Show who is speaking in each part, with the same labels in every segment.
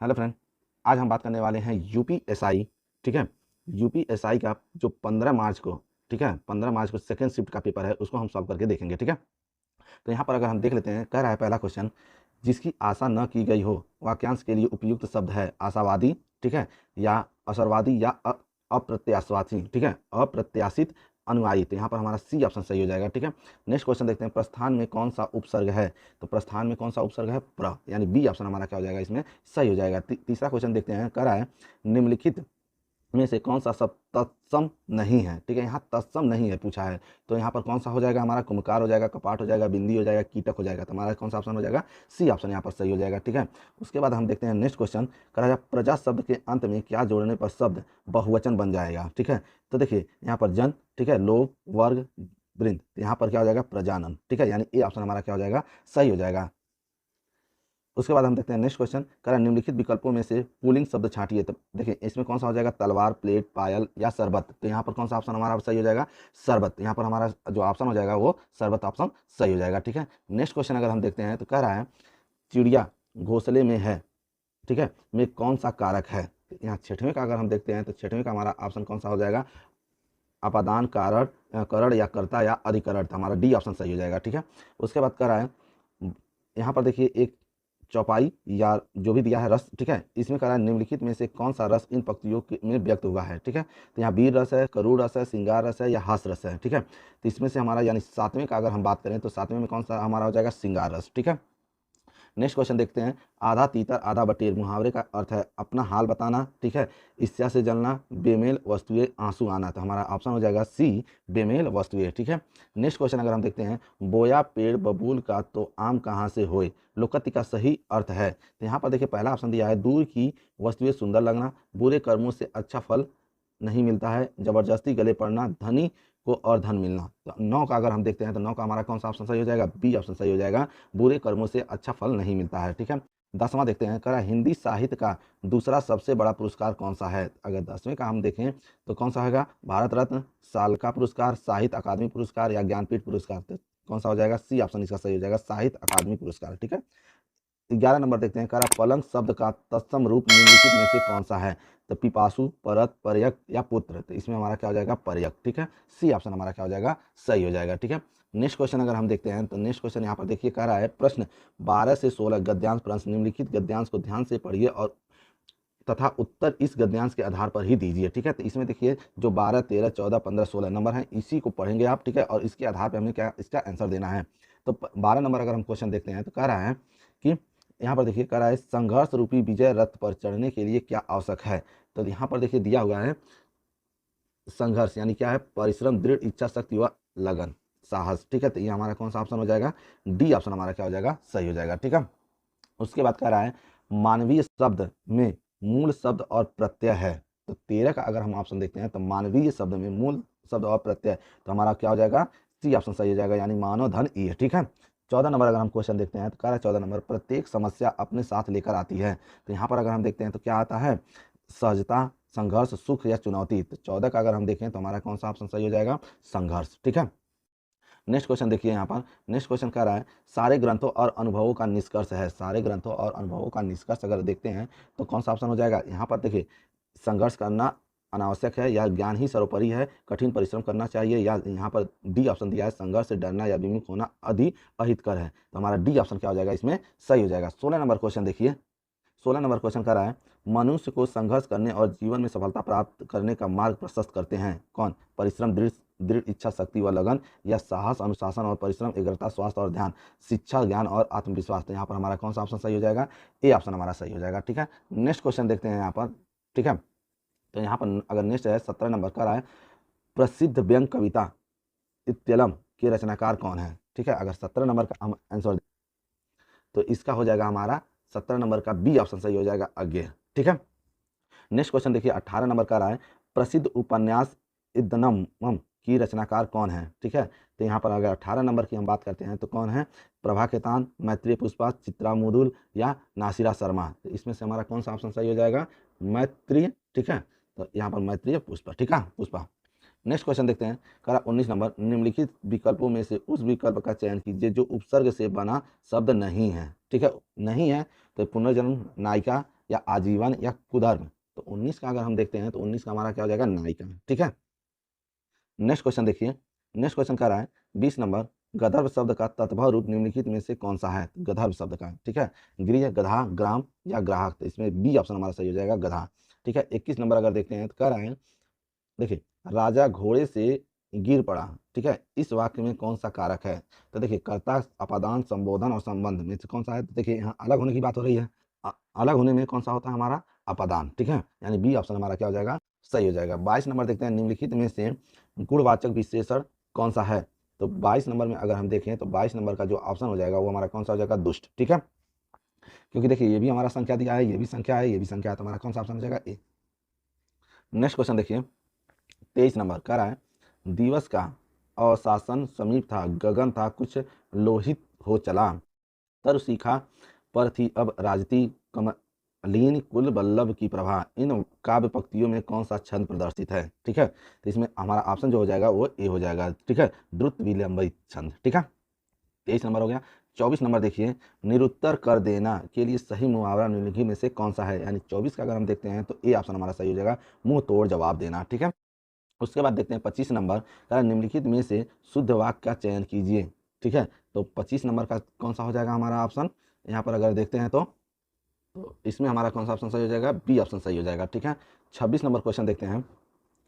Speaker 1: Hello friend, आज हम बात करने वाले हैं यूपीएसआई। ठीक है, यूपीएसआई का जो 15 मार्च को, ठीक है, 15 मार्च को सेकंड शिफ्ट का पेपर है, उसको हम सॉल्व करके देखेंगे। ठीक है, तो यहाँ पर अगर हम देख लेते हैं, कह रहा है पहला क्वेश्चन, जिसकी आशा न की गई हो वाक्यांश के लिए उपयुक्त शब्द है आशावादी, ठीक है, या असरवादी, या अप्रत्याशवासी, ठीक है, अप्रत्याशित, अनुयायी। तो यहाँ पर हमारा सी ऑप्शन सही हो जाएगा। ठीक है, नेक्स्ट क्वेश्चन देखते हैं, प्रस्थान में कौन सा उपसर्ग है। तो प्रस्थान में कौन सा उपसर्ग है, प्र, यानी बी ऑप्शन हमारा क्या हो जाएगा, इसमें सही हो जाएगा। तीसरा क्वेश्चन देखते हैं, कह रहा है निम्नलिखित में से कौन सा शब्द तत्सम नहीं है। ठीक है, यहाँ तत्सम नहीं है पूछा है, तो यहाँ पर कौन सा हो जाएगा, हमारा कुमकार हो जाएगा, कपाट हो जाएगा, बिंदी हो जाएगा, कीटक हो जाएगा। तो हमारा कौन सा ऑप्शन हो जाएगा, सी ऑप्शन यहाँ पर सही हो जाएगा। ठीक है, उसके बाद हम देखते हैं नेक्स्ट क्वेश्चन, कह रहा है प्रजा शब्द के अंत में क्या जोड़ने पर शब्द बहुवचन बन जाएगा। ठीक है, तो देखिए यहाँ पर जन, ठीक है, लोग, वर्ग, वृंद, यहाँ पर क्या हो जाएगा, प्रजानन। ठीक है, यानी ए ऑप्शन हमारा क्या हो जाएगा, सही हो जाएगा। उसके बाद हम देखते हैं नेक्स्ट क्वेश्चन, कह रहा है निम्नलिखित विकल्पों में से पुल्लिंग शब्द छांटिए। तो देखिए इसमें कौन सा हो जाएगा, तलवार, प्लेट, पायल या शरबत। तो यहाँ पर कौन सा ऑप्शन हमारा सही हो जाएगा, शरबत। यहाँ पर हमारा जो ऑप्शन हो जाएगा वो शरबत ऑप्शन सही हो जाएगा। ठीक है, नेक्स्ट क्वेश्चन अगर हम देखते हैं, तो कह रहा है चिड़िया घोंसले में है, ठीक है, में कौन सा कारक है। यहाँ छठवें का अगर हम देखते हैं, तो छठवें का हमारा ऑप्शन कौन सा हो जाएगा, अपादान, कारण, करण या कर्ता या अधिकरण। तो हमारा डी ऑप्शन सही हो जाएगा। ठीक है, उसके बाद कह रहा है यहाँ पर देखिए एक चौपाई या जो भी दिया है रस, ठीक है, इसमें कह रहा है निम्नलिखित में से कौन सा रस इन पंक्तियों में व्यक्त हुआ है। ठीक है, तो यहाँ वीर रस है, करूण रस है, श्रृंगार रस है या हास रस है। ठीक है, तो इसमें से हमारा यानी सातवें का अगर हम बात करें, तो सातवें में कौन सा हमारा हो जाएगा, श्रृंगार रस। ठीक है, नेक्स्ट क्वेश्चन देखते हैं, आधा तीतर आधा बटेर मुहावरे का अर्थ है अपना हाल बताना, ठीक है, ईर्ष्या से जलना, बेमेल वस्तुएं आंसू आना। तो हमारा ऑप्शन हो जाएगा सी, बेमेल वस्तुएं। ठीक है, नेक्स्ट क्वेश्चन अगर हम देखते हैं, बोया पेड़ बबूल का तो आम कहाँ से होए, लोकति का सही अर्थ है। तो यहाँ पर देखिए पहला ऑप्शन दिया है, दूर की वस्तुएं सुंदर लगना, बुरे कर्मों से अच्छा फल नहीं मिलता है, जबरदस्ती गले पड़ना, धनी को और धन मिलना। तो 9 का अगर हम देखते हैं, तो 9 का हमारा कौन सा ऑप्शन सही हो जाएगा, बी ऑप्शन सही हो जाएगा, बुरे कर्मों से अच्छा फल नहीं मिलता है। ठीक है, 10वां देखते हैं, कह रहा है हिंदी साहित्य का दूसरा सबसे बड़ा पुरस्कार कौन सा है। अगर 10वें का हम देखें, तो कौन सा होगा, भारत रत्न, साल्का पुरस्कार, साहित्य अकादमी पुरस्कार या ज्ञानपीठ पुरस्कार। तो कौन सा हो जाएगा, सी ऑप्शन इसका सही हो जाएगा, साहित्य अकादमी पुरस्कार। ठीक है, 11 नंबर देखते हैं, कह रहा पलंग शब्द का तत्सम रूप निम्नलिखित में से कौन सा है। तो पिपासु, परत, पर्यक या पुत्र। तो इसमें हमारा क्या हो जाएगा, पर्यक। ठीक है, सी ऑप्शन हमारा क्या हो जाएगा, सही हो जाएगा। ठीक है, नेक्स्ट क्वेश्चन अगर हम देखते हैं, तो नेक्स्ट क्वेश्चन यहाँ पर देखिए, कह रहा है प्रश्न 12 से 16 गद्यांश प्रश्न, निम्नलिखित गद्यांश को ध्यान से पढ़िए और तथा उत्तर इस गद्यांश के आधार पर ही दीजिए। ठीक है, तो इसमें देखिए जो 12, 13, 14, 15, 16 नंबर हैं, इसी को पढ़ेंगे आप। ठीक है, और इसके आधार पर हमें क्या इसका आंसर देना है। तो 12 नंबर अगर हम क्वेश्चन देखते हैं, तो कह रहा है कि यहाँ पर देखिए, कह रहा है संघर्ष रूपी विजय रथ पर चढ़ने के लिए क्या आवश्यक है। तो यहाँ पर देखिए दिया हुआ है संघर्ष यानी क्या है, परिश्रम, दृढ़ इच्छा शक्ति व लगन, साहस। ठीक है, तो ये हमारा कौन सा ऑप्शन हो जाएगा, डी ऑप्शन हमारा क्या हो जाएगा, सही हो जाएगा। ठीक है, उसके बाद कह रहा है मानवीय शब्द में मूल शब्द और प्रत्यय है। तो 13 का अगर हम ऑप्शन देखते हैं, तो मानवीय शब्द में मूल शब्द और प्रत्यय, तो हमारा क्या हो जाएगा, सी ऑप्शन सही हो जाएगा, यानी मानव धन ई है। ठीक है, 14 नंबर अगर हम क्वेश्चन देखते हैं, तो कह रहा है 14 नंबर प्रत्येक समस्या अपने साथ लेकर आती है। तो यहाँ पर अगर हम देखते हैं, तो क्या आता है, सहजता, संघर्ष, सुख या चुनौती। तो 14 का अगर हम देखें, तो हमारा कौन सा ऑप्शन सही हो जाएगा, संघर्ष। ठीक है, नेक्स्ट क्वेश्चन देखिए, यहाँ पर नेक्स्ट क्वेश्चन कह रहा है सारे ग्रंथों और अनुभवों का निष्कर्ष है। सारे ग्रंथों और अनुभवों का निष्कर्ष अगर देखते हैं, तो कौन सा ऑप्शन हो जाएगा, यहाँ पर देखिए संघर्ष करना अनावश्यक है, या ज्ञान ही सर्वोपरि है, कठिन परिश्रम करना चाहिए, या यहाँ पर डी ऑप्शन दिया है संघर्ष से डरना या विमुख होना अधिक अहितकर है। तो हमारा डी ऑप्शन क्या हो जाएगा, इसमें सही हो जाएगा। 16 नंबर क्वेश्चन देखिए, 16 नंबर क्वेश्चन कर रहा है मनुष्य को संघर्ष करने और जीवन में सफलता प्राप्त करने का मार्ग प्रशस्त करते हैं कौन, परिश्रम, दृढ़ दृढ़ इच्छा शक्ति व लगन, या साहस, अनुशासन और परिश्रम, एकाग्रता, स्वास्थ्य और ध्यान, शिक्षा, ज्ञान और आत्मविश्वास। तो यहाँ पर हमारा कौन सा ऑप्शन सही हो जाएगा, ए ऑप्शन हमारा सही हो जाएगा। ठीक है, नेक्स्ट क्वेश्चन देखते हैं यहाँ पर। ठीक है, तो यहाँ पर अगर नेक्स्ट है 17 नंबर का रहा है प्रसिद्ध व्यंग कविता इत्यलम के रचनाकार कौन है। ठीक है, अगर 17 नंबर का हम आंसर, तो इसका हो जाएगा हमारा 17 नंबर का बी ऑप्शन सही हो जाएगा, अज्ञेय। ठीक है, नेक्स्ट क्वेश्चन देखिए 18 नंबर का रहा है प्रसिद्ध उपन्यास इदनम की रचनाकार कौन है। ठीक है, तो यहाँ पर अगर 18 नंबर की हम बात करते हैं, तो कौन है, प्रभा केतान, मैत्रेय पुष्पा, चित्रा मुदुल या नासिरा शर्मा। तो इसमें से हमारा कौन सा ऑप्शन सही हो जाएगा, मैत्रेय। ठीक है, तो यहाँ पर मैत्रेय पुष्पा। ठीक है, पुष्पा। नेक्स्ट क्वेश्चन देखते हैं, करा 19 नंबर निम्नलिखित विकल्पों में से उस विकल्प का चयन कीजिए जो उपसर्ग से बना शब्द नहीं है। ठीक है, नहीं है तो पुनर्जन्म, नायिका, या आजीवन या कुधर्म। तो 19 का अगर हम देखते हैं तो 19 का हमारा क्या हो जाएगा, नायिका, ठीक है। नेक्स्ट क्वेश्चन देखिए, नेक्स्ट क्वेश्चन कह रहा है 20 नंबर, गंधर्व शब्द का तत्भव रूप निम्नलिखित में से कौन सा है। गंधर्व शब्द का, ठीक है, गृह, गधा, ग्राम या ग्राहक। तो इसमें बी ऑप्शन हमारा सही हो जाएगा, गधा, ठीक है। 21 नंबर अगर देखते हैं तो कह रहा है, देखिए, राजा घोड़े से गिर पड़ा, ठीक है, इस वाक्य में कौन सा कारक है। तो देखिए, कर्ता, अपादान, संबोधन और संबंध में से कौन सा है। तो देखिए यहाँ अलग होने की बात हो रही है, अलग होने में कौन सा होता है हमारा, अपादान, ठीक है, यानी बी ऑप्शन हमारा क्या हो जाएगा, सही हो जाएगा। 22 नंबर देखते हैं, निम्नलिखित में से गुणवाचक विशेषण कौन सा है। तो 22 नंबर में अगर हम देखें तो 22 नंबर का जो ऑप्शन हो जाएगा वो हमारा कौन सा हो जाएगा, दुष्ट, ठीक है, क्योंकि देखिए ये भी हमारा संख्या दिया है, ये भी संख्या है, ये भी संख्या है, तो हमारा कौन सा ऑप्शन हो जाएगा, ए। नेक्स्ट क्वेश्चन देखिए, 23 नंबर कह रहा है, दिवस का अवशासन समीप था, गगन था कुछ लोहित हो चला, तरु सीखा पर थी अब राजती, कमलीन कुल बल्लभ की प्रभा। इन काव्य पंक्तियों में कौन सा छंद प्रदर्शित है, ठीक है। तो इसमें हमारा ऑप्शन जो हो जाएगा वो ए हो जाएगा, ठीक है, द्रुत विलंबित छंद, ठीक है। 23 नंबर हो गया। 24 नंबर देखिए, निरुत्तर कर देना के लिए सही मुहावरा निम्नलिखित में से कौन सा है। यानी 24 का अगर हम देखते हैं तो ए ऑप्शन हमारा सही हो जाएगा, मुंह तोड़ जवाब देना, ठीक है। उसके बाद देखते हैं 25 नंबर, निम्नलिखित में से शुद्ध वाक्य का चयन कीजिए, ठीक है। तो 25 नंबर का कौन सा हो जाएगा हमारा ऑप्शन, यहाँ पर अगर देखते हैं तो इसमें हमारा कौन सा ऑप्शन सही हो जाएगा, बी ऑप्शन सही हो जाएगा, ठीक है। 26 नंबर क्वेश्चन देखते हैं,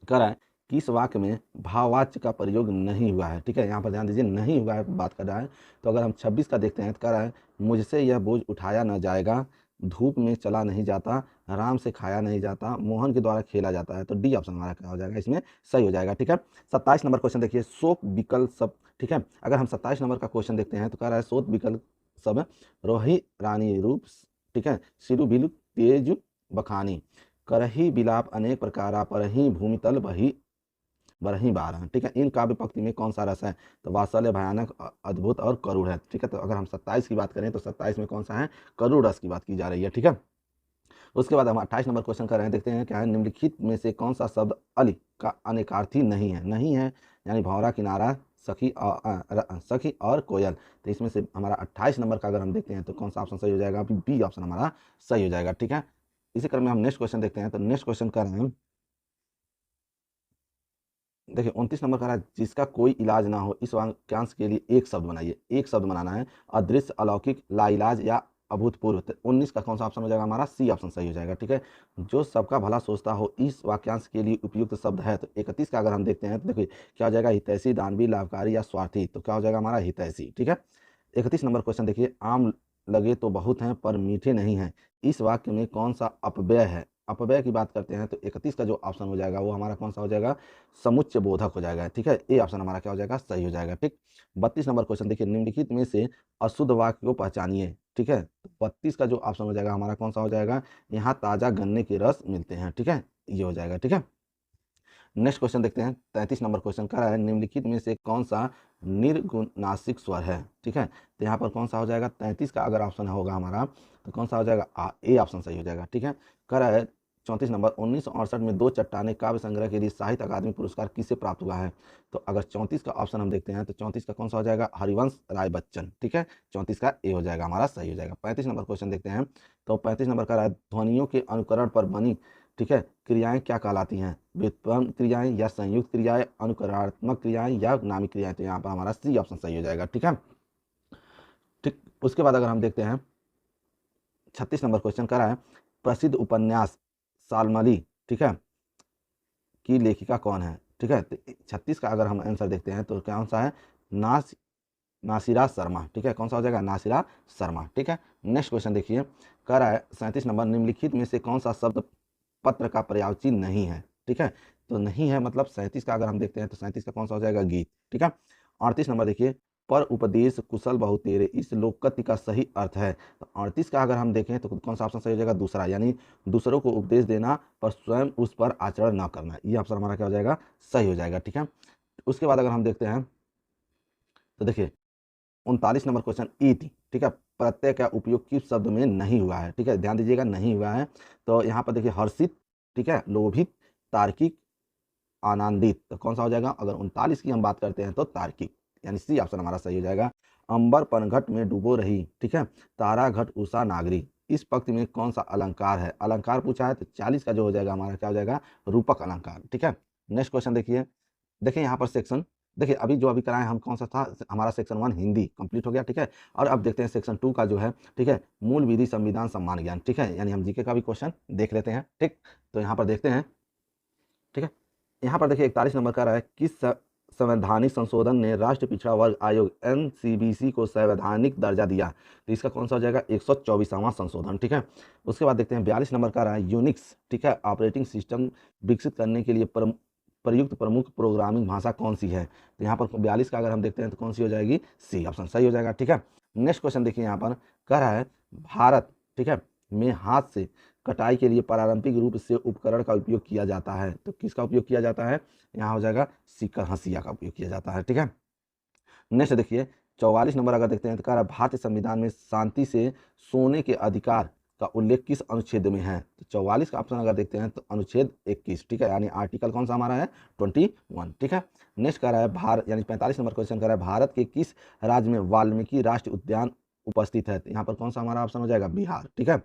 Speaker 1: कह रहा है किस वाक्य में भाववाच्य का प्रयोग नहीं हुआ है, ठीक है, यहाँ पर ध्यान दीजिए, नहीं हुआ है बात कर रहा है। तो अगर हम 26 का देखते हैं तो कह रहा है, मुझसे यह बोझ उठाया न जाएगा, धूप में चला नहीं जाता, राम से खाया नहीं जाता, मोहन के द्वारा खेला जाता है। तो डी ऑप्शन हमारा क्या हो जाएगा, इसमें सही हो जाएगा, ठीक है। 27 नंबर क्वेश्चन देखिए, शोक विकल्प सब, ठीक है। अगर हम 27 नंबर का क्वेश्चन देखते हैं तो कह रहा है, शोक विकल्प सब रोही रानी रूप, ठीक है, सिरु बिलु तेज बखानी, करही बिलाप अनेक प्रकारा, परही भूमितल बही बरही बारह, ठीक है। इन काव्य पंक्ति में कौन सा रस है। तो वात्सल्य, भयानक, अद्भुत और करुण है, ठीक है। तो अगर हम 27 की बात करें तो 27 में कौन सा है, करुण रस की बात की जा रही है, ठीक है। उसके बाद हम 28 नंबर क्वेश्चन कर रहे हैं, देखते हैं क्या है, निम्नलिखित में से कौन सा शब्द अली का अनेकार्थी नहीं है। नहीं है यानी भौरा, किनारा, सखी और कोयल। तो इसमें से हमारा 28 नंबर का अगर हम देखते हैं तो कौन सा ऑप्शन सही हो जाएगा, बी ऑप्शन हमारा सही हो जाएगा, ठीक है। इसी क्रम में हम नेक्स्ट क्वेश्चन देखते हैं, तो नेक्स्ट क्वेश्चन कर रहे हैं, देखिए 29 नंबर कह रहा है, जिसका कोई इलाज ना हो, इस वाक्यांश के लिए एक शब्द बनाइए। एक शब्द बनाना है, अदृश्य, अलौकिक, लाइलाज या अभूतपूर्व। तो 19 का कौन सा ऑप्शन हो जाएगा, हमारा सी ऑप्शन सही हो जाएगा, ठीक है। जो सबका भला सोचता हो, इस वाक्यांश के लिए उपयुक्त शब्द है। तो 31 का अगर हम देखते हैं तो देखिए क्या हो जाएगा, हितैषी, दानवी, लाभकारी या स्वार्थी। तो क्या हो जाएगा हमारा, हितैषी, ठीक है। 31 नंबर क्वेश्चन देखिए, आम लगे तो बहुत हैं पर मीठे नहीं हैं, इस वाक्य में कौन सा अपव्यय है। अपव्यय की बात करते हैं तो 31 का जो ऑप्शन हो जाएगा वो हमारा कौन सा हो जाएगा, समुच्चय बोधक हो जाएगा, ठीक है। ए ऑप्शन हमारा क्या हो जाएगा, सही हो जाएगा, ठीक। 32 नंबर क्वेश्चन देखिए, निम्नलिखित में से अशुद्ध वाक्य को पहचानिए, ठीक है। तो 32 का जो ऑप्शन हो जाएगा हमारा कौन सा हो जाएगा, यहाँ ताजा गन्ने के रस मिलते हैं, ठीक है, ये हो जाएगा, ठीक है। नेक्स्ट क्वेश्चन देखते हैं, 33 नंबर क्वेश्चन का है, निम्नलिखित में से कौन सा निर्गुणासिक स्वर है, ठीक है। तो यहाँ पर कौन सा हो जाएगा, 33 का अगर ऑप्शन होगा हमारा तो कौन सा हो जाएगा, ए ऑप्शन सही हो जाएगा, ठीक है। कह रहा है 34 नंबर, 1968 में दो चट्टाने काव्य संग्रह के लिए साहित्य अकादमी पुरस्कार किसे प्राप्त हुआ है। तो अगर 34 का ऑप्शन हम देखते हैं तो 34 का कौन सा हो जाएगा, हरिवंश राय बच्चन, ठीक है। 34 का ए हो जाएगा हमारा सही हो जाएगा। 35 नंबर क्वेश्चन देखते हैं, तो 35 नंबर का है, ध्वनियों के अनुकरण पर बनी, ठीक है, क्रियाएं क्या कहलाती हैं, व्युत्पन्न क्रियाएं या संयुक्त क्रियाएं, अनुकरणात्मक क्रियाएं या नामिक क्रियाएं। तो यहाँ पर हमारा सी ऑप्शन सही हो जाएगा, ठीक है, ठीक। उसके बाद अगर हम देखते हैं 36 नंबर क्वेश्चन कर रहा है, प्रसिद्ध उपन्यास सालमली, ठीक है, की लेखिका कौन है, ठीक है। तो 36 का अगर हम आंसर देखते हैं तो कौन सा है, नासिरा शर्मा, ठीक है, कौन सा हो जाएगा, नासिरा शर्मा, ठीक है। नेक्स्ट क्वेश्चन देखिए, कह रहा है 37 नंबर, निम्नलिखित में से कौन सा शब्द पत्र का पर्यायवाची नहीं है, ठीक है। तो नहीं है मतलब 37 का अगर हम देखते हैं तो 37 का कौन सा हो जाएगा, गीत, ठीक है। 38 नंबर देखिए, पर उपदेश कुशल बहु तेरे, इस लोककथ्य का सही अर्थ है। तो 38 का अगर हम देखें तो कौन सा ऑप्शन सही हो जाएगा, दूसरा, यानी दूसरों को उपदेश देना पर स्वयं उस पर आचरण न करना। ये ऑप्शन हमारा क्या हो जाएगा, सही हो जाएगा, ठीक है। उसके बाद अगर हम देखते हैं तो देखिए 39 नंबर क्वेश्चन, इति, ठीक है, प्रत्यय का उपयोग किस शब्द में नहीं हुआ है, ठीक है, ध्यान दीजिएगा, नहीं हुआ है। तो यहाँ पर देखिए हर्षित, ठीक है, लोभित, तार्किक, आनंदित। तो कौन सा हो जाएगा, अगर 39 की हम बात करते हैं तो तार्किक, यानी सी ऑप्शन हमारा सही हो जाएगा। अंबर पनघट में डूबो रही, ठीक है, तारा घट उषा नागरी, इस पंक्ति में कौन सा अलंकार है? अलंकार पूछा है तो 40 का जो हो जाएगा हमारा क्या हो जाएगा? रूपक अलंकार। ठीक है, नेक्स्ट क्वेश्चन देखिए। देखिए यहाँ पर सेक्शन, देखिए अभी जो अभी कराए हम कौन सा था, हमारा सेक्शन 1 हिंदी कंप्लीट हो गया। ठीक है, और अब देखते हैं सेक्शन 2 का जो है, ठीक है, मूल विधि संविधान सम्मान ज्ञान। ठीक है, यानी हम जीके का भी क्वेश्चन देख लेते हैं। ठीक, तो यहाँ पर देखते हैं। ठीक है, यहाँ पर देखिए 41 नंबर का रहा है, किस संवैधानिक संशोधन ने राष्ट्रीय पिछड़ा वर्ग आयोग एनसीबीसी को संवैधानिक दर्जा दिया? तो इसका कौन सा हो जाएगा? 124वां संशोधन। ठीक है, उसके बाद देखते हैं 42 नंबर का रहा है, यूनिक्स, ठीक है, ऑपरेटिंग सिस्टम विकसित करने के लिए प्रयुक्त प्रमुख प्रोग्रामिंग भाषा कौन सी है? तो यहाँ पर 42 का अगर हम देखते हैं तो कौन सी हो जाएगी? सी ऑप्शन सही हो जाएगा। ठीक है, नेक्स्ट क्वेश्चन देखिए, यहाँ पर कह रहा है भारत, ठीक है, में हाथ से कटाई के लिए पारंपरिक रूप से उपकरण का उपयोग किया जाता है। तो किसका उपयोग किया जाता है? यहाँ हो जाएगा सीकर हंसिया का उपयोग किया जाता है। ठीक है, नेक्स्ट देखिए 44 नंबर अगर देखते हैं तो कह रहा है भारतीय संविधान में शांति से सोने के अधिकार का उल्लेख किस अनुच्छेद में है? तो 44 का ऑप्शन अगर देखते हैं तो अनुच्छेद 21। ठीक है, यानी आर्टिकल कौन सा हमारा है? 21। ठीक है, नेक्स्ट कह रहा है भारत, यानी 45 नंबर क्वेश्चन कह रहा है भारत के किस राज्य में वाल्मीकि राष्ट्रीय उद्यान उपस्थित है? तो यहाँ पर कौन सा हमारा ऑप्शन हो जाएगा? बिहार। ठीक है,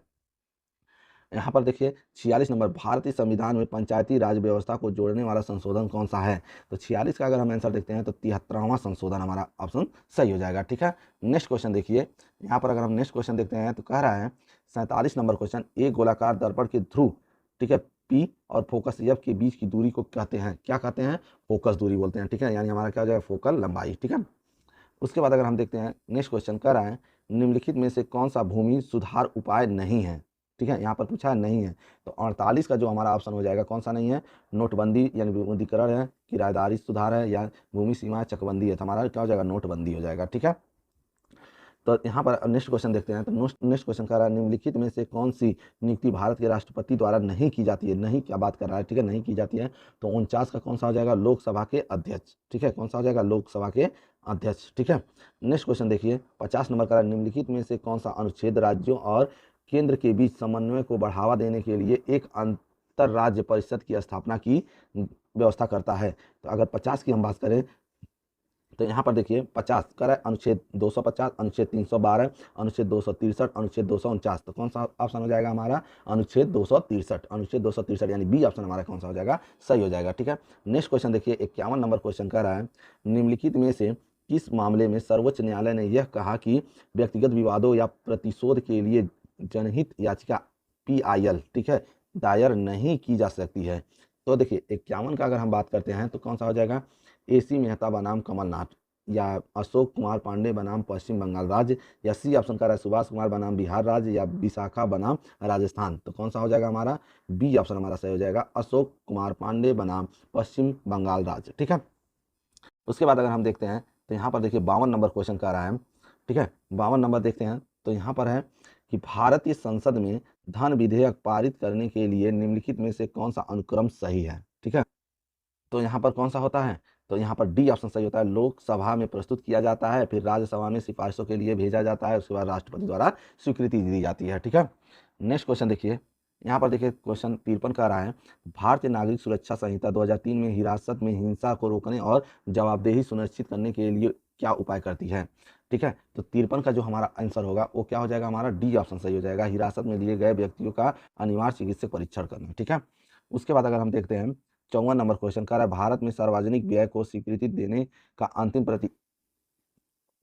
Speaker 1: यहाँ पर देखिए 46 नंबर, भारतीय संविधान में पंचायती राज व्यवस्था को जोड़ने वाला संशोधन कौन सा है? तो 46 का अगर हम आंसर देखते हैं तो 73वां संशोधन हमारा ऑप्शन सही हो जाएगा। ठीक है, नेक्स्ट क्वेश्चन देखिए, यहाँ पर अगर हम नेक्स्ट क्वेश्चन देखते हैं तो कह रहा है 47 नंबर क्वेश्चन, एक गोलाकार दर्पण के ध्रुव, ठीक है, पी और फोकस एफ के बीच की दूरी को कहते हैं? क्या कहते हैं? फोकस दूरी बोलते हैं। ठीक है, यानी हमारा क्या हो जाएगा? फोकल लंबाई। ठीक है, उसके बाद अगर हम देखते हैं नेक्स्ट क्वेश्चन कह रहा है निम्नलिखित में से कौन सा भूमि सुधार उपाय नहीं है? ठीक है, यहाँ पर पूछा है नहीं है, तो 48 का जो हमारा ऑप्शन हो जाएगा कौन सा नहीं है? नोटबंदी यानी विमुद्रीकरण है, किराएदारी सुधार है, या भूमि सीमा चकबंदी है? तो हमारा क्या हो जाएगा? नोटबंदी हो जाएगा। ठीक है, तो यहाँ पर नेक्स्ट क्वेश्चन देखते हैं, तो नेक्स्ट क्वेश्चन कर रहा है निम्नलिखित में से कौन सी नियुक्ति भारत के राष्ट्रपति द्वारा नहीं की जाती है? नहीं क्या बात कर रहा है? ठीक है, नहीं की जाती है, तो 49 का कौन सा हो जाएगा? लोकसभा के अध्यक्ष। ठीक है, कौन सा हो जाएगा? लोकसभा के अध्यक्ष। ठीक है, नेक्स्ट क्वेश्चन देखिए 50 नंबर का, निम्नलिखित में से कौन सा अनुच्छेद राज्यों और केंद्र के बीच समन्वय को बढ़ावा देने के लिए एक अंतर राज्य परिषद की स्थापना की व्यवस्था करता है? तो अगर 50 की हम बात करें तो यहाँ पर देखिए 50 कर है अनुच्छेद 250, अनुच्छेद 312, अनुच्छेद 263, अनुच्छेद 249। तो कौन सा ऑप्शन हो जाएगा हमारा? अनुच्छेद 263। अनुच्छेद 263 यानी बी ऑप्शन हमारा कौन सा हो जाएगा? सही हो जाएगा। ठीक है, नेक्स्ट क्वेश्चन देखिए 51 नंबर क्वेश्चन कह रहा है निम्नलिखित में से किस मामले में सर्वोच्च न्यायालय ने यह कहा कि व्यक्तिगत विवादों या प्रतिशोध के लिए जनहित याचिका PIL, ठीक है, दायर नहीं की जा सकती है? तो देखिए 51 का अगर हम बात करते हैं तो कौन सा हो जाएगा? AC मेहता बनाम कमलनाथ, या अशोक कुमार पांडे बनाम पश्चिम बंगाल राज्य, या सी ऑप्शन का रहा है सुभाष कुमार बनाम बिहार राज्य, या विशाखा बनाम राजस्थान? तो कौन सा हो जाएगा हमारा? बी ऑप्शन हमारा सही हो जाएगा, अशोक कुमार पांडे बनाम पश्चिम बंगाल राज्य। ठीक है, उसके बाद अगर हम देखते हैं तो यहाँ पर देखिए 52 नंबर क्वेश्चन का रहा है। ठीक है, 52 नंबर देखते हैं तो यहाँ पर है कि भारतीय संसद में धन विधेयक पारित करने के लिए निम्नलिखित में से कौन सा अनुक्रम सही है? ठीक है, तो यहाँ पर कौन सा होता है? तो यहाँ पर डी ऑप्शन सही होता है, लोकसभा में प्रस्तुत किया जाता है, फिर राज्यसभा में सिफारिशों के लिए भेजा जाता है, उसके बाद राष्ट्रपति द्वारा स्वीकृति दी जाती है। ठीक है, नेक्स्ट क्वेश्चन देखिए, यहाँ पर देखिए क्वेश्चन 53 का रहा है भारतीय नागरिक सुरक्षा संहिता 2003 में हिरासत में हिंसा को रोकने और जवाबदेही सुनिश्चित करने के लिए क्या उपाय करती है? ठीक है, तो 53 का जो हमारा आंसर होगा वो क्या हो जाएगा? हमारा डी ऑप्शन सही हो जाएगा, हिरासत में लिए गए व्यक्तियों का अनिवार्य चिकित्सक परीक्षण करना। ठीक है, उसके बाद अगर हम देखते हैं 54 नंबर क्वेश्चन का रहा है भारत में सार्वजनिक व्यय को स्वीकृति देने का अंतिम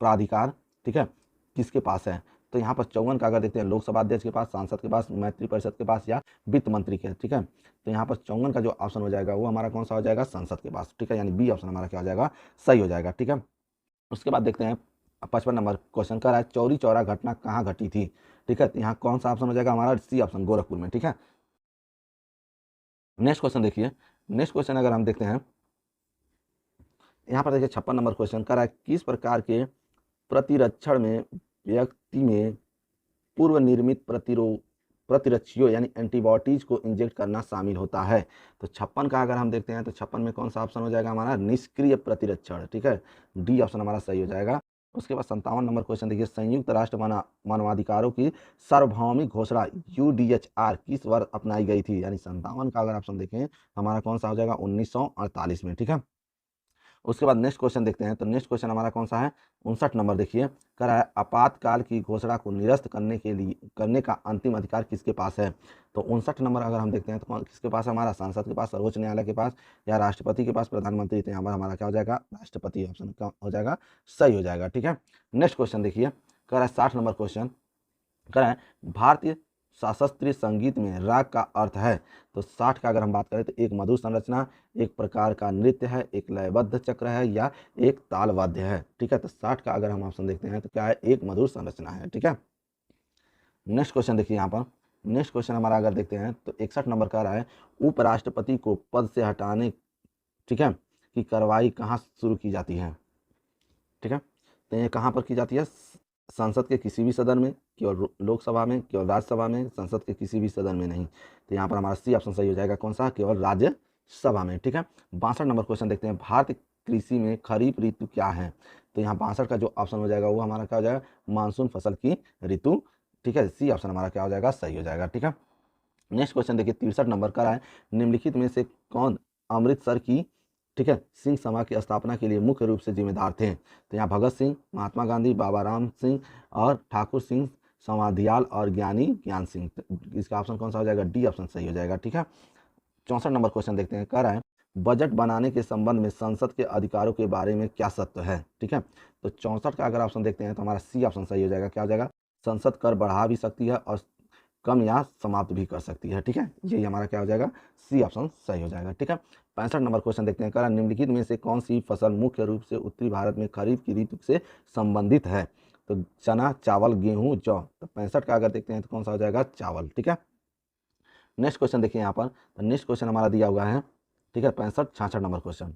Speaker 1: प्राधिकार, ठीक है, किसके पास है? तो यहाँ पर 54 का अगर देखते हैं लोकसभा अध्यक्ष के पास, सांसद के पास, मंत्री परिषद के पास, या वित्त मंत्री के। ठीक है, तो यहाँ पर 54 का जो ऑप्शन हो जाएगा वो हमारा कौन सा हो जाएगा? संसद के पास। ठीक है, यानी बी ऑप्शन हमारा क्या हो जाएगा? सही हो जाएगा। ठीक है, उसके बाद देखते हैं 55 नंबर क्वेश्चन का रहा है चौरी चौरा घटना कहाँ घटी थी? ठीक है, तो यहाँ कौन सा ऑप्शन हो जाएगा हमारा? सी ऑप्शन, गोरखपुर में। ठीक है, नेक्स्ट क्वेश्चन देखिए, नेक्स्ट क्वेश्चन अगर हम देखते हैं यहाँ पर देखिए 56 नंबर क्वेश्चन कर रहा है किस प्रकार के प्रतिरक्षण में व्यक्ति में पूर्व निर्मित प्रतिरक्षियों यानी एंटीबॉडीज को इंजेक्ट करना शामिल होता है? तो 56 का अगर हम देखते हैं तो 56 में कौन सा ऑप्शन हो जाएगा हमारा? निष्क्रिय प्रतिरक्षण। ठीक है, डी ऑप्शन हमारा सही हो जाएगा। उसके बाद 57 नंबर क्वेश्चन देखिए संयुक्त राष्ट्र मानवाधिकारों की सार्वभौमिक घोषणा UDHR किस वर्ष अपनाई गई थी? यानी 57 का अगर ऑप्शन देखें हमारा कौन सा हो जाएगा? 1948 में। ठीक है, उसके बाद नेक्स्ट क्वेश्चन देखते हैं। तो नेक्स्ट क्वेश्चन हमारा कौन सा है, 59 नंबर देखिए, कह रहा है आपातकाल की घोषणा को निरस्त करने का अंतिम अधिकार किसके पास है। तो 59 नंबर अगर हम देखते हैं तो किसके पास है, हमारा संसद के पास, सर्वोच्च न्यायालय के पास, या राष्ट्रपति के पास, प्रधानमंत्री। तो यहाँ पर हमारा क्या हो जाएगा, राष्ट्रपति ऑप्शन क्या हो जाएगा, सही हो जाएगा। ठीक है, नेक्स्ट क्वेश्चन देखिए, कह रहा है 60 नंबर क्वेश्चन, कह रहा है भारतीय शास्त्रीय संगीत में राग का अर्थ है। तो 60 का अगर हम बात करें तो एक मधुर संरचना, एक प्रकार का नृत्य है, एक लयबद्ध चक्र है, या एक तालवाद्य है। ठीक है, तो 60 का अगर हम ऑप्शन देखते हैं तो क्या है, एक मधुर संरचना है। ठीक है, नेक्स्ट क्वेश्चन देखिए यहाँ पर, नेक्स्ट क्वेश्चन हमारा अगर देखते हैं तो 61 नंबर का रहा है उपराष्ट्रपति को पद से हटाने, ठीक है, की कार्रवाई कहाँ शुरू की जाती है। ठीक है, तो ये कहाँ पर की जाती है, संसद के किसी भी सदन में, केवल लोकसभा में, केवल राज्यसभा में, संसद के किसी भी सदन में नहीं। तो यहाँ पर हमारा सी ऑप्शन सही हो जाएगा, कौन सा, केवल राज्यसभा में। ठीक है, 62 नंबर क्वेश्चन देखते हैं, भारतीय कृषि में खरीफ ऋतु क्या है। तो यहाँ 62 का जो ऑप्शन हो जाएगा वो हमारा क्या हो जाएगा, मानसून फसल की ऋतु। ठीक है, सी ऑप्शन हमारा क्या हो जाएगा, सही हो जाएगा। ठीक है, नेक्स्ट क्वेश्चन देखिए 63 नंबर का है, निम्नलिखित में से कौन अमृतसर की, ठीक है, सिंह सभा की स्थापना के लिए मुख्य रूप से जिम्मेदार थे। तो यहाँ भगत सिंह, महात्मा गांधी, बाबा राम सिंह और ठाकुर सिंह संवादियाल और ज्ञानी ज्ञान सिंह। इसका ऑप्शन कौन सा हो जाएगा, डी ऑप्शन सही हो जाएगा। ठीक है, 64 नंबर क्वेश्चन देखते हैं, कह रहा है बजट बनाने के संबंध में संसद के अधिकारों के बारे में क्या सत्य है। ठीक है, तो 64 का अगर ऑप्शन देखते हैं तो हमारा सी ऑप्शन सही हो जाएगा, क्या हो जाएगा, संसद कर बढ़ा भी सकती है और कम या समाप्त भी कर सकती है। ठीक है, यही हमारा क्या हो जाएगा, सी ऑप्शन सही हो जाएगा। ठीक है, 65 नंबर क्वेश्चन देखते हैं, कह रहा है निम्नलिखित में से कौन सी फसल मुख्य रूप से उत्तरी भारत में खरीफ की ऋतु से संबंधित है। तो चना, चावल, गेहूं, जौ। तो 65 का अगर देखते हैं तो कौन सा हो जाएगा, चावल। ठीक है, नेक्स्ट क्वेश्चन देखिए यहाँ पर, तो नेक्स्ट क्वेश्चन हमारा दिया हुआ है, ठीक है, 65 नंबर क्वेश्चन।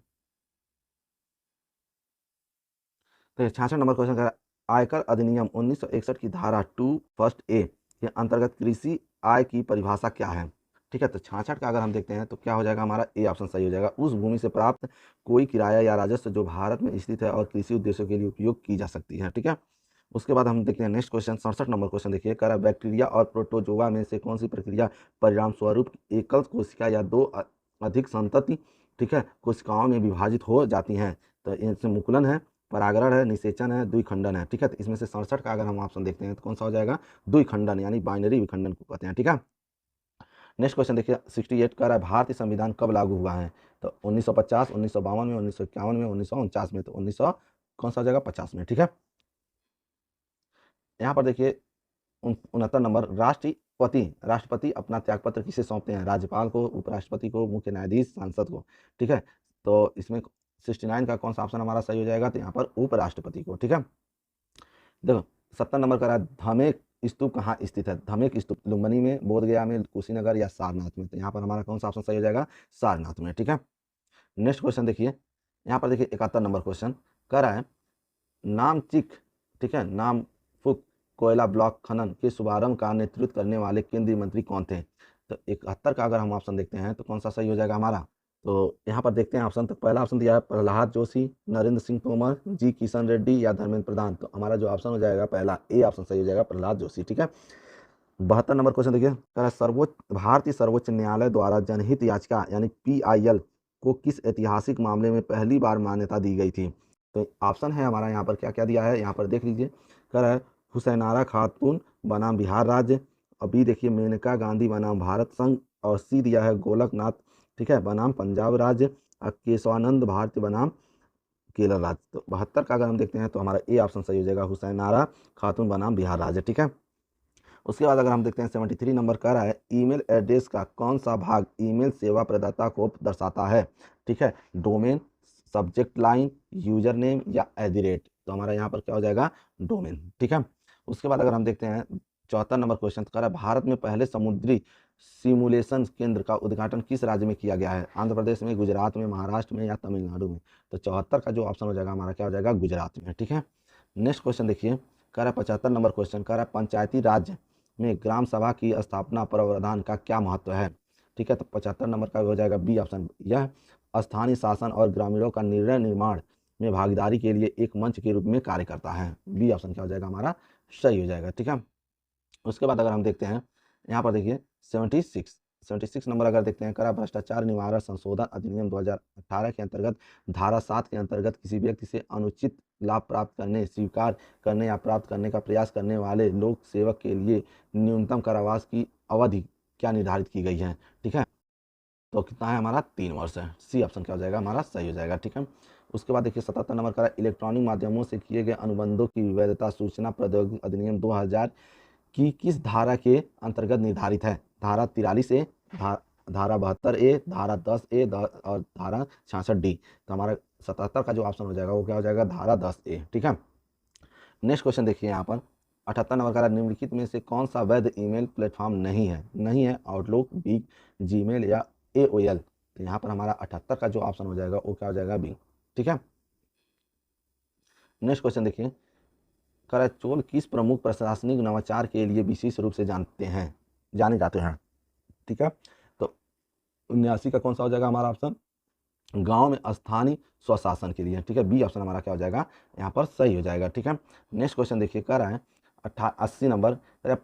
Speaker 1: तो 66 नंबर क्वेश्चन का आयकर अधिनियम 1961 की धारा 2 फर्स्ट ए के अंतर्गत कृषि आय की परिभाषा क्या है। ठीक है, तो 66 का अगर हम देखते हैं तो क्या हो जाएगा, हमारा ए ऑप्शन सही हो जाएगा, उस भूमि से प्राप्त कोई किराया या राजस्व जो भारत में स्थित है और कृषि उद्देश्यों के लिए उपयोग की जा सकती है। ठीक है, उसके बाद हम देखते हैं नेक्स्ट क्वेश्चन 67 नंबर क्वेश्चन देखिए, कह रहा है बैक्टीरिया और प्रोटोजोआ में से कौन सी प्रक्रिया परिणाम स्वरूप एकल कोशिका या दो अधिक संतति, ठीक है, कोशिकाओं में विभाजित हो जाती हैं। तो इनसे मुकुलन है, परागरण है, निषेचन है, द्विखंडन है। ठीक है, तो इसमें से 67 का अगर हम ऑप्शन देखते हैं तो कौन सा हो जाएगा, द्विखंडन, यानी बाइनरी विखंडन को कहते हैं। ठीक है, नेक्स्ट क्वेश्चन देखिए 68 का रहा है भारतीय संविधान कब लागू हुआ है। तो 1950, 1952 में, 1951 में, 1949 में। तो 1900 कौन सा हो जाएगा, 50 में। ठीक है, यहाँ पर देखिए 69 नंबर, राष्ट्रपति अपना त्यागपत्र किसे सौंपते हैं, राज्यपाल को, उपराष्ट्रपति को, मुख्य न्यायाधीश, सांसद को। ठीक है, तो इसमें 69 का कौन सा ऑप्शन हमारा सही हो जाएगा, तो यहाँ पर उपराष्ट्रपति को। ठीक है, देखो 70 नंबर का रहा धमेक स्तूप कहाँ स्थित है। धमेक स्तूप लुम्बिनी में, बोधगया में, कुशीनगर या सारनाथ में। तो यहाँ पर हमारा कौन सा ऑप्शन सही हो जाएगा, सारनाथ में। ठीक है, नेक्स्ट क्वेश्चन देखिए, यहाँ पर देखिए 71 नंबर क्वेश्चन कह रहा है नामचिक, ठीक है, नामफुक कोयला ब्लॉक खनन के शुभारंभ का नेतृत्व करने वाले केंद्रीय मंत्री कौन थे। तो 71 का अगर हम ऑप्शन देखते हैं तो कौन सा सही हो जाएगा हमारा। तो यहाँ पर देखते हैं ऑप्शन, तो पहला ऑप्शन दिया है प्रहलाद जोशी, नरेंद्र सिंह तोमर, जी किशन रेड्डी या धर्मेंद्र प्रधान। तो हमारा जो ऑप्शन हो जाएगा पहला ए ऑप्शन सही हो जाएगा, प्रहलाद जोशी। ठीक है, 72 नंबर क्वेश्चन देखिए, कह रहा है भारतीय सर्वोच्च न्यायालय द्वारा जनहित याचिका यानी PIL को किस ऐतिहासिक मामले में पहली बार मान्यता दी गई थी। तो ऑप्शन है हमारा यहाँ पर क्या क्या दिया है, यहाँ पर देख लीजिए, कह रहा है हुसैनारा खातून बनाम बिहार राज्य, और बी देखिए मेनका गांधी बनाम भारत संघ, और सी दिया है गोलकनाथ, ठीक है, बनाम पंजाब राज्य, और केशवानंद भारती बनाम केरल राज्य। तो 72 का अगर हम देखते हैं तो हमारा ए ऑप्शन सही हो जाएगा, हुसैनारा खातून बनाम बिहार राज्य। ठीक है, उसके बाद अगर हम देखते हैं 73 नंबर कह रहा है ईमेल एड्रेस का कौन सा भाग ईमेल सेवा प्रदाता को दर्शाता है। ठीक है, domain, subject line, user name या @। तो हमारा यहाँ पर क्या हो जाएगा, डोमेन। ठीक है, उसके बाद अगर हम देखते हैं 74 नंबर क्वेश्चन कह रहा है भारत में पहले समुद्री सिमुलेशन केंद्र का उद्घाटन किस राज्य में किया गया है। आंध्र प्रदेश में, गुजरात में, महाराष्ट्र में या तमिलनाडु में। तो 74 का जो ऑप्शन हो जाएगा हमारा क्या हो जाएगा, गुजरात में। ठीक है, नेक्स्ट क्वेश्चन देखिए, कह रहा है 75 नंबर क्वेश्चन कह रहा है पंचायती राज में ग्राम सभा की स्थापना प्रावधान का क्या महत्व है। ठीक है, तो 75 नंबर का हो जाएगा बी ऑप्शन, यह स्थानीय शासन और ग्रामीणों का निर्णय निर्माण में भागीदारी के लिए एक मंच के रूप में कार्य करता है। बी ऑप्शन क्या हो जाएगा हमारा, सही हो जाएगा। ठीक है, उसके बाद अगर हम देखते हैं यहाँ पर देखिए 76 नंबर अगर देखते हैं, करा भ्रष्टाचार निवारण संशोधन अधिनियम 2018 के अंतर्गत धारा 7 के अंतर्गत किसी व्यक्ति से अनुचित लाभ प्राप्त करने, स्वीकार करने या प्राप्त करने का प्रयास करने वाले लोक सेवक के लिए न्यूनतम कारावास की अवधि क्या निर्धारित की गई है। ठीक है, तो कितना है हमारा 3 वर्ष है। सी ऑप्शन क्या हो जाएगा हमारा सही हो जाएगा। ठीक है, उसके बाद देखिए 77 नंबर का इलेक्ट्रॉनिक माध्यमों से किए गए अनुबंधों की वैधता सूचना प्रौद्योगिकी अधिनियम 2000 की किस धारा के अंतर्गत निर्धारित है। धारा 43 ए, धारा 72 ए, धारा 10 ए और धारा 66 डी। तो हमारा 77 का जो ऑप्शन हो जाएगा वो क्या हो जाएगा, धारा 10 ए। ठीक है, नेक्स्ट क्वेश्चन देखिए यहाँ पर 78 नंबर का निम्नलिखित में से कौन सा वैध ईमेल प्लेटफॉर्म नहीं है आउटलुक, बिग, जीमेल या AOL। तो यहाँ पर हमारा 78 का जो ऑप्शन हो जाएगा वो क्या हो जाएगा, बी। ठीक है, नेक्स्ट क्वेश्चन देखिए, करचोल किस प्रमुख प्रशासनिक नवाचार के लिए विशेष रूप से जाने जाते हैं। ठीक है, तो 79 का कौन सा हो जाएगा हमारा ऑप्शन, गांव में स्थानीय स्वशासन के लिए। ठीक है, बी ऑप्शन हमारा क्या हो जाएगा यहाँ पर सही हो जाएगा। ठीक है, नेक्स्ट क्वेश्चन देखिए, कर रहा है 80 नंबर,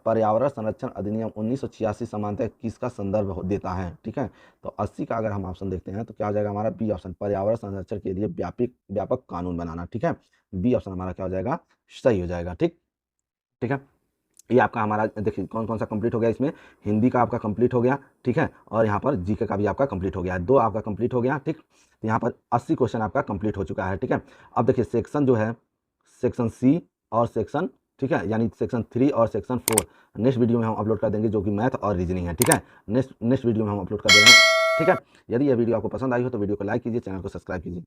Speaker 1: पर्यावरण संरक्षण अधिनियम 1986 सामान्यतः किसका संदर्भ देता है। ठीक है, तो 80 का अगर हम ऑप्शन देखते हैं तो क्या हो जाएगा हमारा बी ऑप्शन, पर्यावरण संरक्षण के लिए व्यापक कानून बनाना। ठीक है, बी ऑप्शन हमारा क्या हो जाएगा, सही हो जाएगा। ठीक है, ये आपका हमारा देखिए कौन कौन सा कंप्लीट हो गया, इसमें हिंदी का आपका कंप्लीट हो गया। ठीक है, और यहाँ पर जीके का भी आपका कंप्लीट हो गया, 2 आपका कंप्लीट हो गया। ठीक, तो यहाँ पर 80 क्वेश्चन आपका कंप्लीट हो चुका है। ठीक है, अब देखिए सेक्शन जो है, सेक्शन सी और सेक्शन, ठीक है, यानी सेक्शन 3 और सेक्शन 4 नेक्स्ट वीडियो में हम अपलोड कर देंगे, जो कि मैथ और रीजनिंग है। ठीक है, नेक्स्ट वीडियो में हम अपलोड कर देंगे। ठीक है, यदि यह वीडियो आपको पसंद आई हो तो वीडियो को लाइक कीजिए, चैनल को सब्सक्राइब कीजिए।